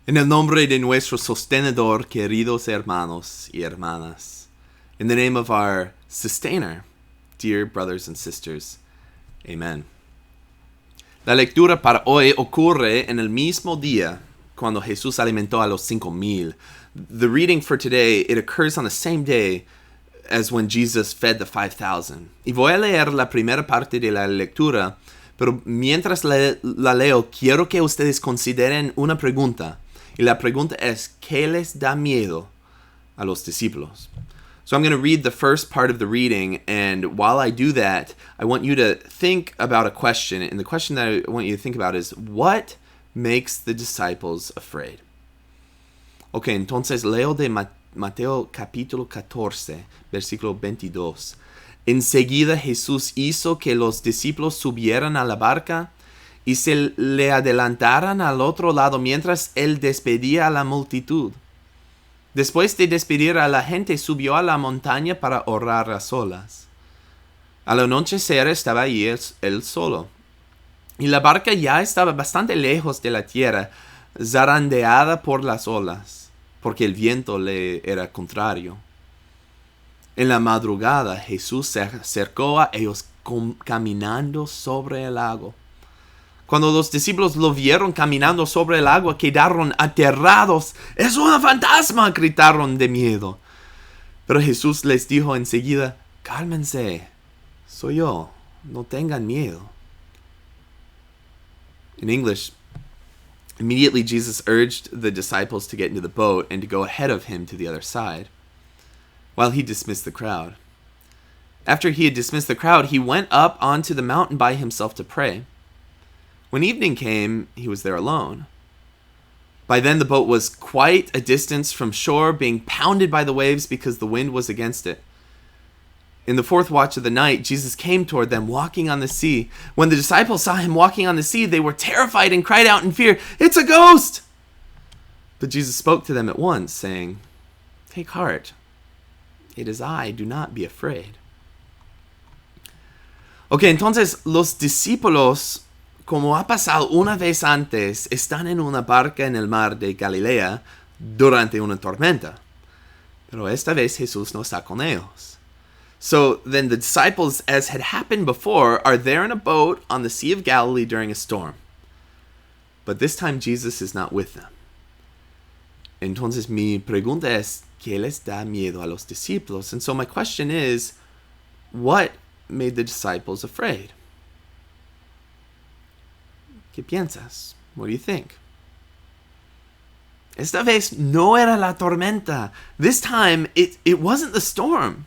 En el nombre de nuestro sostenedor, queridos hermanos y hermanas. In the name of our sustainer, dear brothers and sisters. Amen. La lectura para hoy ocurre en el mismo día cuando Jesús alimentó a los 5,000. The reading for today, it occurs on the same day as when Jesus fed the 5,000. Y voy a leer la primera parte de la lectura, pero mientras la leo, quiero que ustedes consideren una pregunta. Y la pregunta es, ¿qué les da miedo a los discípulos? So I'm going to read the first part of the reading, and while I do that, I want you to think about a question. And the question that I want you to think about is, what makes the disciples afraid? Ok, entonces leo de Mateo capítulo 14, versículo 22. Enseguida Jesús hizo que los discípulos subieran a la barca y se le adelantaran al otro lado mientras él despedía a la multitud. Después de despedir a la gente, subió a la montaña para orar a solas. Al anochecer estaba allí él solo, y la barca ya estaba bastante lejos de la tierra, zarandeada por las olas, porque el viento le era contrario. En la madrugada Jesús se acercó a ellos caminando sobre el agua. Cuando los discípulos lo vieron caminando sobre el agua, quedaron aterrados. ¡Es un fantasma!, gritaron de miedo. Pero Jesús les dijo enseguida, cálmense, soy yo, no tengan miedo. In English, immediately Jesus urged the disciples to get into the boat and to go ahead of him to the other side, while he dismissed the crowd. After he had dismissed the crowd, he went up onto the mountain by himself to pray. When evening came, he was there alone. By then the boat was quite a distance from shore, being pounded by the waves because the wind was against it. In the fourth watch of the night, Jesus came toward them, walking on the sea. When the disciples saw him walking on the sea, they were terrified and cried out in fear, "It's a ghost!" But Jesus spoke to them at once, saying, "Take heart, it is I, do not be afraid." Ok, entonces los discípulos, como ha pasado una vez antes, están en una barca en el mar de Galilea durante una tormenta. Pero esta vez Jesús no está con ellos. So then the disciples, as had happened before, are there in a boat on the Sea of Galilee during a storm. But this time Jesus is not with them. Entonces mi pregunta es, ¿qué les da miedo a los discípulos? And so my question is, what made the disciples afraid? ¿Qué piensas? What do you think? Esta vez no era la tormenta. This time it wasn't the storm.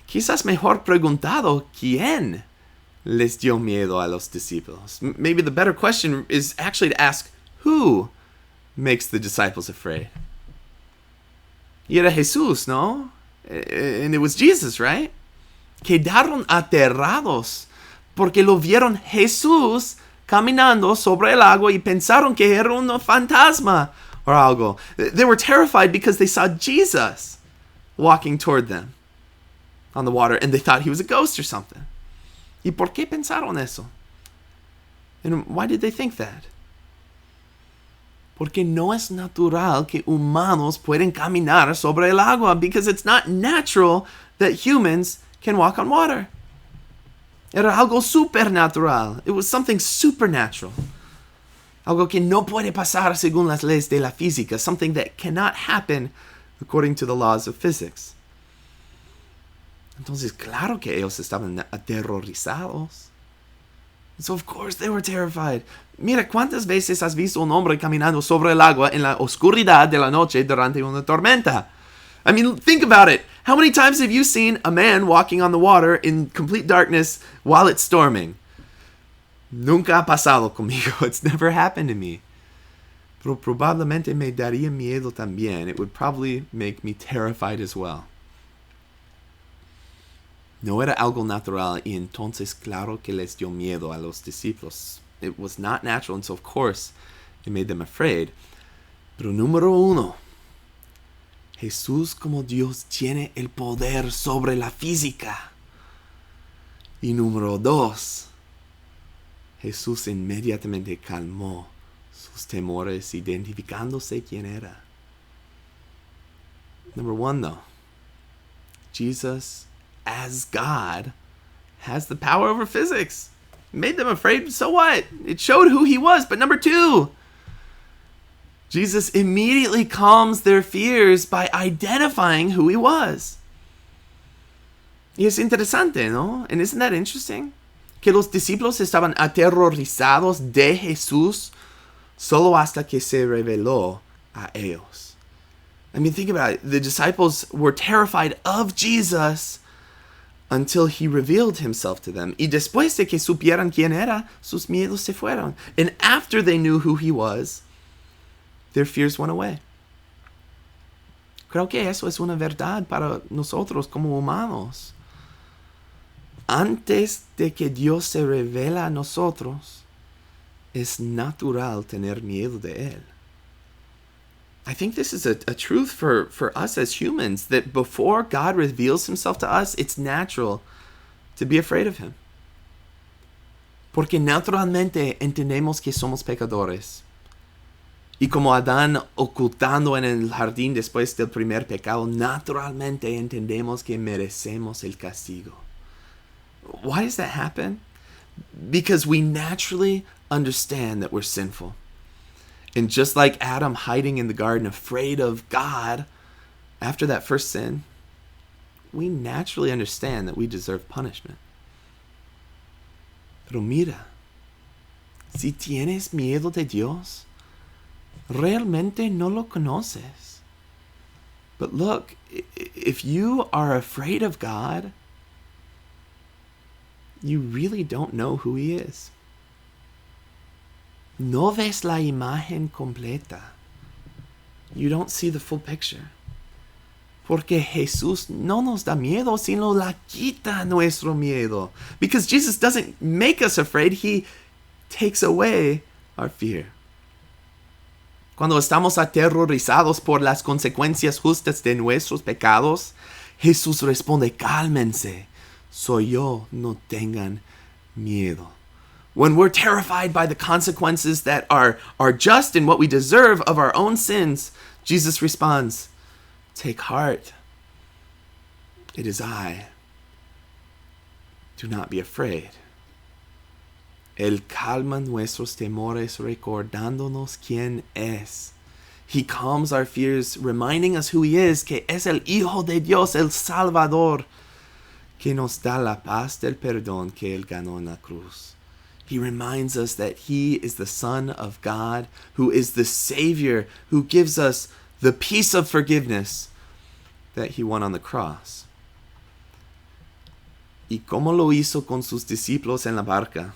Quizás mejor preguntado, ¿quién les dio miedo a los discípulos? Maybe the better question is actually to ask, who makes the disciples afraid? Y era Jesús, ¿no? And it was Jesus, right? Quedaron aterrados porque lo vieron Jesús caminando sobre el agua y pensaron que era un fantasma or algo. They were terrified because they saw Jesus walking toward them on the water and they thought he was a ghost or something. ¿Y por qué pensaron eso? And why did they think that? Porque no es natural que humanos pueden caminar sobre el agua, because it's not natural that humans can walk on water. Era algo supernatural. It was something supernatural. Algo que no puede pasar según las leyes de la física. Something that cannot happen according to the laws of physics. Entonces, claro que ellos estaban aterrorizados. So of course they were terrified. Mira, ¿cuántas veces has visto un hombre caminando sobre el agua en la oscuridad de la noche durante una tormenta? I mean, think about it. How many times have you seen a man walking on the water in complete darkness while it's storming? Nunca ha pasado conmigo. It's never happened to me. Pero probablemente me daría miedo también. It would probably make me terrified as well. No era algo natural, y entonces claro que les dio miedo a los discípulos. It was not natural, and so of course it made them afraid. Pero número uno, Jesús como Dios tiene el poder sobre la física. Y número dos, Jesús inmediatamente calmó sus temores, identificándose quién era. Number one, though, Jesus, as God, has the power over physics. Made them afraid, so what? It showed who he was. But number two, Jesus immediately calms their fears by identifying who he was. Y es interesante, ¿no? And isn't that interesting? Que los discípulos estaban aterrorizados de Jesús solo hasta que se reveló a ellos. I mean, think about it. The disciples were terrified of Jesus until he revealed himself to them. Y después de que supieran quién era, sus miedos se fueron. And after they knew who he was, their fears went away. Creo que eso es una verdad para nosotros como humanos. Antes de que Dios se revela a nosotros, es natural tener miedo de él. I think this is a truth for us as humans, that before God reveals himself to us, it's natural to be afraid of him. Porque naturalmente entendemos que somos pecadores. Y como Adán ocultando en el jardín después del primer pecado, naturalmente entendemos que merecemos el castigo. Why does that happen? Because we naturally understand that we're sinful. And just like Adam hiding in the garden, afraid of God, after that first sin, we naturally understand that we deserve punishment. Pero mira, si tienes miedo de Dios, realmente no lo conoces. But look, if you are afraid of God, you really don't know who he is. No ves la imagen completa. You don't see the full picture. Porque Jesús no nos da miedo, sino la quita nuestro miedo. Because Jesus doesn't make us afraid, he takes away our fear. Cuando estamos aterrorizados por las consecuencias justas de nuestros pecados, Jesús responde, cálmense, soy yo, no tengan miedo. When we're terrified by the consequences that are just and what we deserve of our own sins, Jesus responds, take heart. It is I. Do not be afraid. Él calma nuestros temores recordándonos quién es. He calms our fears, reminding us who he is, que es el Hijo de Dios, el Salvador, que nos da la paz del perdón que él ganó en la cruz. He reminds us that he is the Son of God, who is the Savior, who gives us the peace of forgiveness that he won on the cross. Y como lo hizo con sus discípulos en la barca,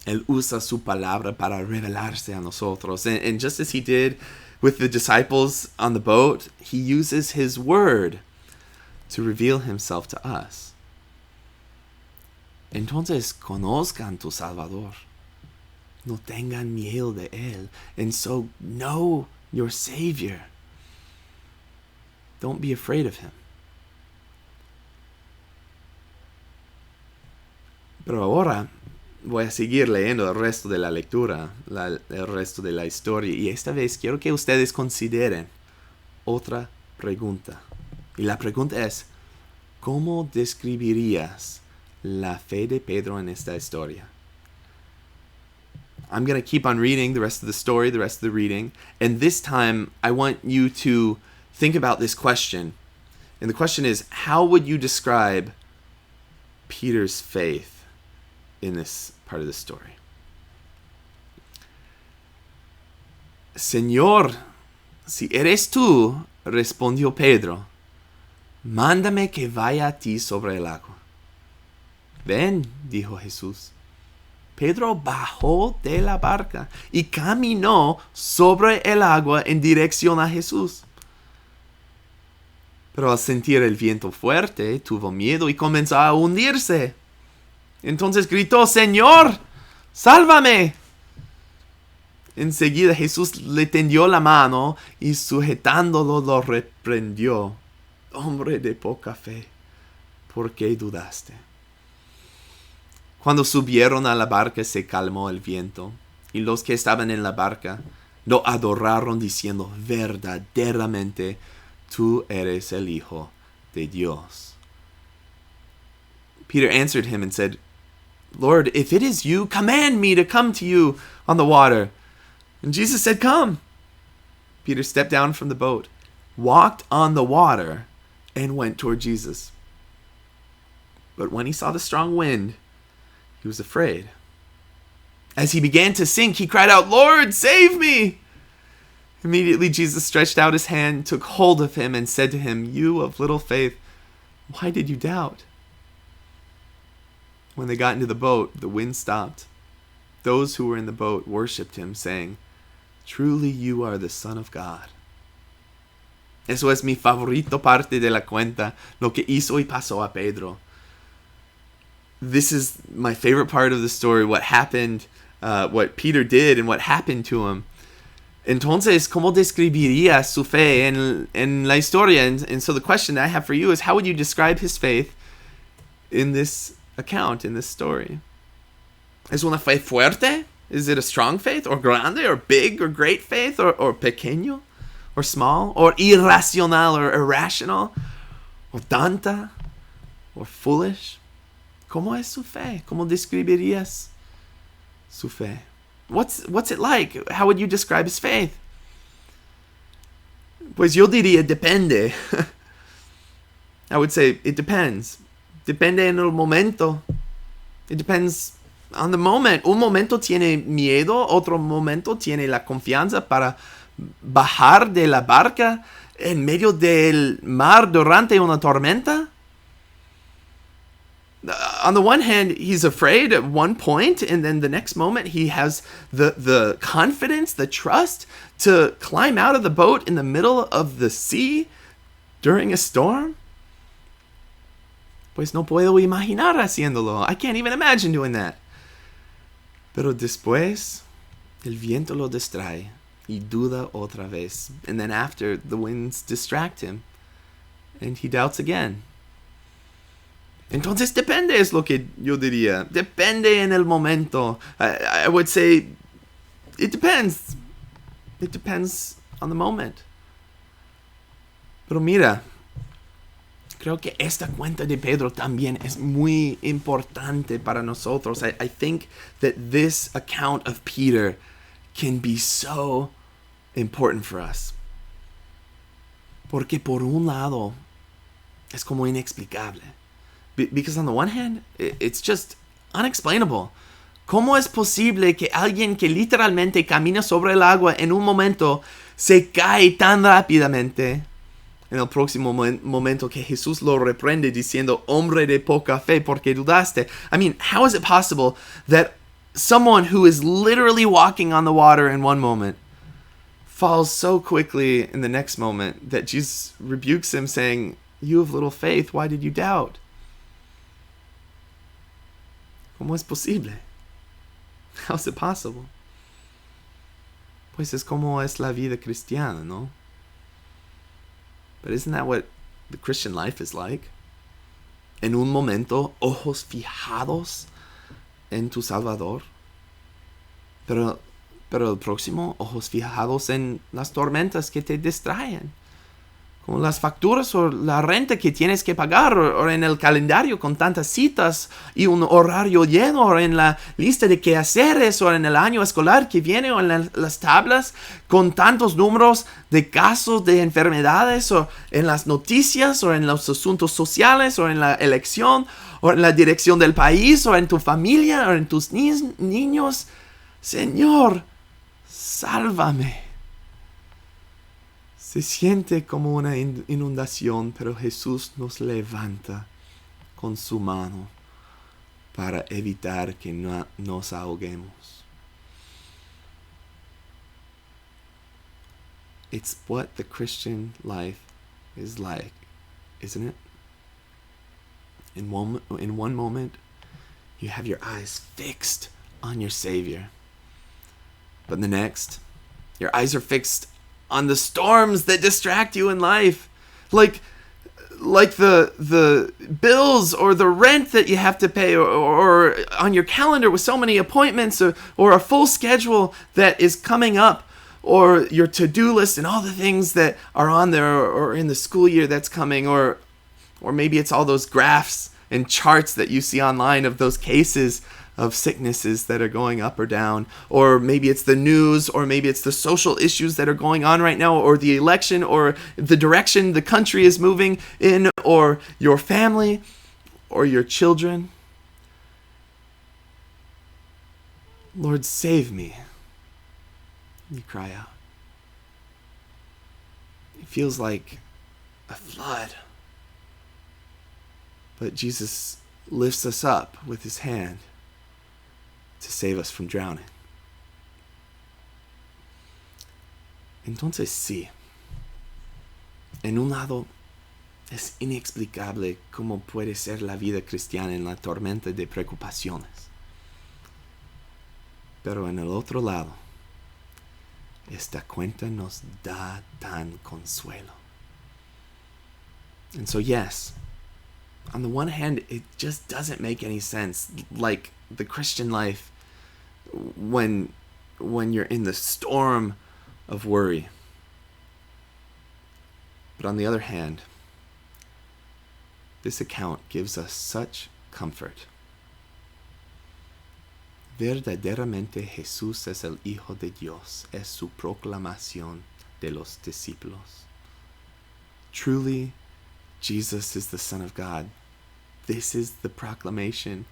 él usa su palabra para revelarse a nosotros. And just as he did with the disciples on the boat, he uses his word to reveal himself to us. Entonces, conozcan tu Salvador. No tengan miedo de él. And so, know your Savior. Don't be afraid of him. Pero ahora voy a seguir leyendo el resto de la lectura, el resto de la historia. Y esta vez quiero que ustedes consideren otra pregunta. Y la pregunta es, ¿cómo describirías la fe de Pedro en esta historia? I'm going to keep on reading the rest of the story, the rest of the reading. And this time, I want you to think about this question. And the question is, how would you describe Peter's faith in this part of the story? Señor, si eres tú, respondió Pedro, mándame que vaya a ti sobre el agua. Ven, dijo Jesús. Pedro bajó de la barca y caminó sobre el agua en dirección a Jesús. Pero al sentir el viento fuerte, tuvo miedo y comenzó a hundirse. Entonces gritó, Señor, sálvame. Enseguida Jesús le tendió la mano y sujetándolo lo reprendió. Hombre de poca fe, ¿por qué dudaste? Cuando subieron a la barca se calmó el viento, y los que estaban en la barca lo adoraron diciendo, verdaderamente tú eres el Hijo de Dios. Peter answered him and said, Lord, if it is you, command me to come to you on the water. And Jesus said, come. Peter stepped down from the boat, walked on the water, and went toward Jesus. But when he saw the strong wind, he was afraid. As he began to sink, he cried out, Lord, save me! Immediately Jesus stretched out his hand, took hold of him, and said to him, You of little faith, why did you doubt? When they got into the boat, the wind stopped. Those who were in the boat worshipped him, saying, Truly you are the Son of God. Eso es mi favorito parte de la cuenta, lo que hizo y pasó a Pedro. This is my favorite part of the story, what happened, what Peter did and what happened to him. Entonces, ¿cómo describiría su fe en la historia? And so the question that I have for you is, how would you describe his faith in this account, in this story? ¿Es una fe fuerte? Is it a strong faith? Or grande? Or big? Or great faith? Or pequeño? Or small? Or irracional? Or irrational? Or tanta? Or foolish? ¿Cómo es su fe? ¿Cómo describirías su fe? What's it like? How would you describe his faith? Pues yo diría depende. I would say it depends. Depende en el momento. It depends on the moment. Un momento tiene miedo, otro momento tiene la confianza para bajar de la barca en medio del mar durante una tormenta. On the one hand, he's afraid at one point, and then the next moment he has the confidence, the trust to climb out of the boat in the middle of the sea during a storm. Pues no puedo imaginar haciéndolo. I can't even imagine doing that. Pero después, el viento lo distrae y duda otra vez. And then after, the winds distract him, and he doubts again. Entonces depende es lo que yo diría. Depende en el momento. I would say it depends. It depends on the moment. Pero mira, creo que esta cuenta de Pedro también es muy importante para nosotros. I think that this account of Peter can be so important for us. Porque por un lado es como inexplicable. Because on the one hand, it's just unexplainable. ¿Cómo es posible que alguien que literalmente camina sobre el agua en un momento se cae tan rápidamente? En el próximo momento que Jesús lo reprende diciendo, hombre de poca fe, ¿por qué dudaste? I mean, how is it possible that someone who is literally walking on the water in one moment falls so quickly in the next moment that Jesus rebukes him saying, you have little faith, why did you doubt? ¿Cómo es posible? How is it possible? Pues es como es la vida cristiana, ¿no? But isn't that what the Christian life is like? En un momento, ojos fijados en tu Salvador. Pero el próximo, ojos fijados en las tormentas que te distraen. Como las facturas o la renta que tienes que pagar, o en el calendario con tantas citas y un horario lleno, o en la lista de quehaceres, o en el año escolar que viene, o en las tablas con tantos números de casos de enfermedades, o en las noticias, o en los asuntos sociales, o en la elección, o en la dirección del país, o en tu familia, o en tus niños. Señor, sálvame. Se siente como una inundación, pero Jesús nos levanta con su mano para evitar que nos ahoguemos. It's what the Christian life is like, isn't it? In one moment, you have your eyes fixed on your Savior. But in the next, your eyes are fixed on the storms that distract you in life. Like like the bills or the rent that you have to pay, or on your calendar with so many appointments, or a full schedule that is coming up, or your to-do list and all the things that are on there, or in the school year that's coming, or maybe it's all those graphs and charts that you see online of those cases of sicknesses that are going up or down, or maybe it's the news, or maybe it's the social issues that are going on right now, or the election, or the direction the country is moving in, or your family, or your children. Lord, save me. You cry out. It feels like a flood. But Jesus lifts us up with his hand to save us from drowning. Entonces sí, en un lado es inexplicable cómo puede ser la vida cristiana en la tormenta de preocupaciones. Pero en el otro lado, esta cuenta nos da tan consuelo. And so yes, on the one hand, it just doesn't make any sense, like the Christian life, when you're in the storm of worry. But on the other hand, this account gives us such comfort. Verdaderamente Jesús es el Hijo de Dios, es su proclamación de los discípulos. Truly, Jesus is the Son of God. This is the proclamation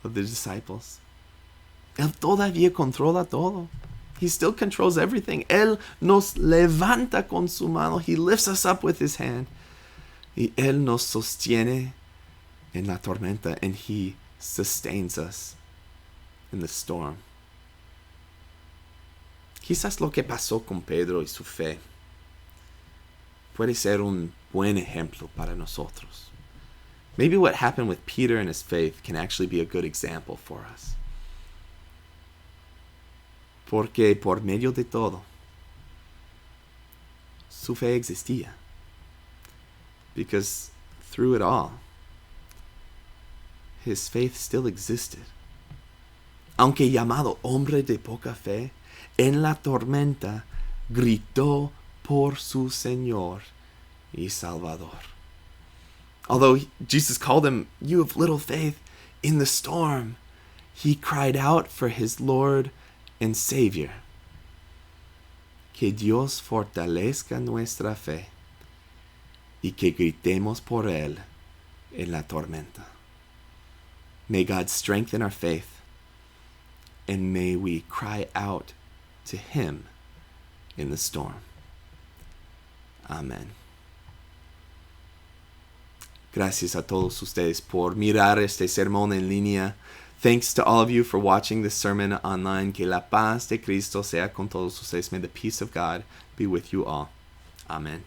of the disciples. Él todavía controla todo. He still controls everything. Él nos levanta con su mano. He lifts us up with his hand. Y Él nos sostiene en la tormenta. And he sustains us in the storm. Quizás lo que pasó con Pedro y su fe puede ser un buen ejemplo para nosotros. Maybe what happened with Peter and his faith can actually be a good example for us. Porque por medio de todo, su fe existía. Because through it all, his faith still existed. Aunque llamado hombre de poca fe, en la tormenta gritó por su Señor y Salvador. Although Jesus called him, "You of little faith," in the storm, he cried out for his Lord and Savior. Que Dios fortalezca nuestra fe y que gritemos por Él en la tormenta. May God strengthen our faith, and may we cry out to Him in the storm. Amen. Gracias a todos ustedes por mirar este sermón en línea. Thanks to all of you for watching this sermon online. Que la paz de Cristo sea con todos ustedes. May the peace of God be with you all. Amen.